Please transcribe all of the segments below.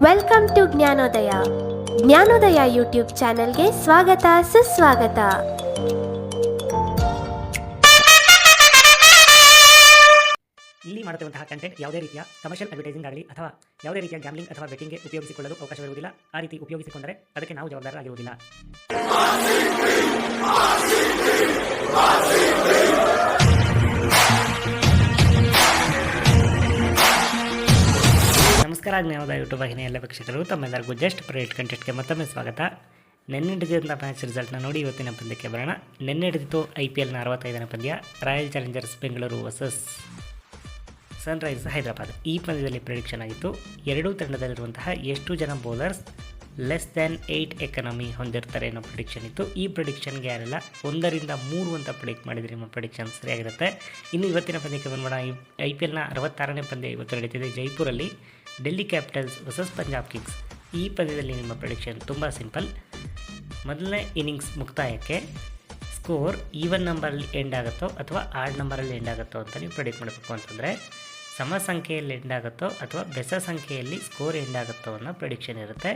Welcome to Jnanodaya. Jnanodaya YouTube ಚಾನೆಲ್ಗೆ ಸ್ವಾಗತ ಸುಸ್ವಾಗತ. ಇಲ್ಲಿ ಮಾಡುತ್ತಿರುವಂತಹ ಕಂಟೆಂಟ್ ಯಾವುದೇ ರೀತಿಯ ಕಮರ್ಷಿಯಲ್ ಅಡ್ವರ್ಟೈಸಿಂಗ್ ಆಗಲಿ ಅಥವಾ ಯಾವುದೇ ರೀತಿಯ ಗ್ಯಾಮ್ಲಿಂಗ್ ಅಥವಾ ಬೆಟ್ಟಿಂಗ್ಗೆ ಉಪಯೋಗಿಸಿಕೊಳ್ಳಲು ಅವಕಾಶವಿರುವುದಿಲ್ಲ. ಆ ರೀತಿ ಉಪಯೋಗಿಸಿಕೊಂಡರೆ ಅದಕ್ಕೆ ನಾವು ಜವಾಬ್ದಾರರಾಗಿರುವುದಿಲ್ಲ. ನಮಸ್ಕಾರ, ಜ್ಞಾನೋದಯ ಯೂಟ್ಯೂಬ್ ವಾಹಿನಿ ಎಲ್ಲ ವೀಕ್ಷಕರು ತಮ್ಮೆಲ್ಲರಿಗೂ ಜಸ್ಟ್ ಪ್ರೈವೇಟ್ ಕಂಟೆಂಟ್ಗೆ ಮತ್ತೊಮ್ಮೆ ಸ್ವಾಗತ. ನಿನ್ನೆ ನಡೆದಿದ್ದಂಥ ಮ್ಯಾಚ್ ರಿಸಲ್ಟ್ನ ನೋಡಿ ಇವತ್ತಿನ ಪಂದ್ಯಕ್ಕೆ ಬರೋಣ. ನಿನ್ನೆ ನಡೆದಿತ್ತು IPLನ 65ನೇ ಪಂದ್ಯ, royal Challengers Bengaluru versus Sunrise Hyderabad. ಈ ಪಂದ್ಯದಲ್ಲಿ ಪ್ರೆಡಿಕ್ಷನ್ ಆಗಿತ್ತು ಎರಡೂ ತಂಡದಲ್ಲಿರುವಂತಹ ಎಷ್ಟು ಜನ ಬೌಲರ್ಸ್ ಲೆಸ್ ದ್ಯಾನ್ 8 ಎಕಾನಮಿ ಹೊಂದಿರ್ತಾರೆ ಅನ್ನೋ ಪ್ರಿಡಿಕ್ಷನ್ ಇತ್ತು. ಈ ಪ್ರಿಡಿಕ್ಷನ್ಗೆ ಯಾರೆಲ್ಲ 1ರಿಂದ 3 ಅಂತ ಪ್ರಿಡಿಕ್ಟ್ ಮಾಡಿದರೆ ನಿಮ್ಮ ಪ್ರಿಡಿಕ್ಷನ್ ಸರಿಯಾಗಿರುತ್ತೆ. ಇನ್ನು ಇವತ್ತಿನ ಪಂದ್ಯಕ್ಕೆ ಬಂದ್ಬೋಣ. IPLನ 66ನೇ ಪಂದ್ಯ ಇವತ್ತು ನಡೀತಿದೆ ಜೈಪುರಲ್ಲಿ. Delhi Capitals versus Punjab Kings. ಈ ಪಂದ್ಯದಲ್ಲಿ ನಿಮ್ಮ ಪ್ರಿಡಿಕ್ಷನ್ ತುಂಬ ಸಿಂಪಲ್. ಮೊದಲನೇ ಇನ್ನಿಂಗ್ಸ್ ಮುಕ್ತಾಯಕ್ಕೆ ಸ್ಕೋರ್ ಈವನ್ ನಂಬರಲ್ಲಿ ಎಂಡ್ ಆಗುತ್ತೋ ಅಥವಾ ಆಡ್ ನಂಬರಲ್ಲಿ ಎಂಡ್ ಆಗುತ್ತೋ ಅಂತ ನೀವು ಪ್ರಿಡಿಕ್ಟ್ ಮಾಡಬೇಕು. ಅಂತಂದರೆ ಸಮ ಸಂಖ್ಯೆಯಲ್ಲಿ ಎಂಡ್ ಆಗುತ್ತೋ ಅಥವಾ ಬೆಸ ಸಂಖ್ಯೆಯಲ್ಲಿ ಸ್ಕೋರ್ ಎಂಡ್ ಆಗುತ್ತೋ ಅನ್ನೋ ಪ್ರಿಡಿಕ್ಷನ್ ಇರುತ್ತೆ.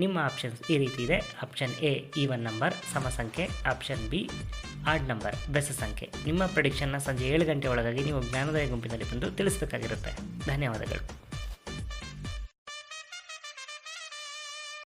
ನಿಮ್ಮ ಆಪ್ಷನ್ಸ್ ಈ ರೀತಿ ಇದೆ. ಆಪ್ಷನ್ ಎ ಈವನ್ ನಂಬರ್ ಸಮ ಸಂಖ್ಯೆ, ಆಪ್ಷನ್ ಬಿ ಆಡ್ ನಂಬರ್ ಬೆಸ ಸಂಖ್ಯೆ. ನಿಮ್ಮ ಪ್ರಿಡಿಕ್ಷನ್ನ ಸಂಜೆ 7 ಗಂಟೆ ಒಳಗಾಗಿ ನೀವು ಜ್ಞಾನೋದಯ ಗುಂಪಿನಲ್ಲಿ ಬಂದು ತಿಳಿಸಬೇಕಾಗಿರುತ್ತೆ. ಧನ್ಯವಾದಗಳು.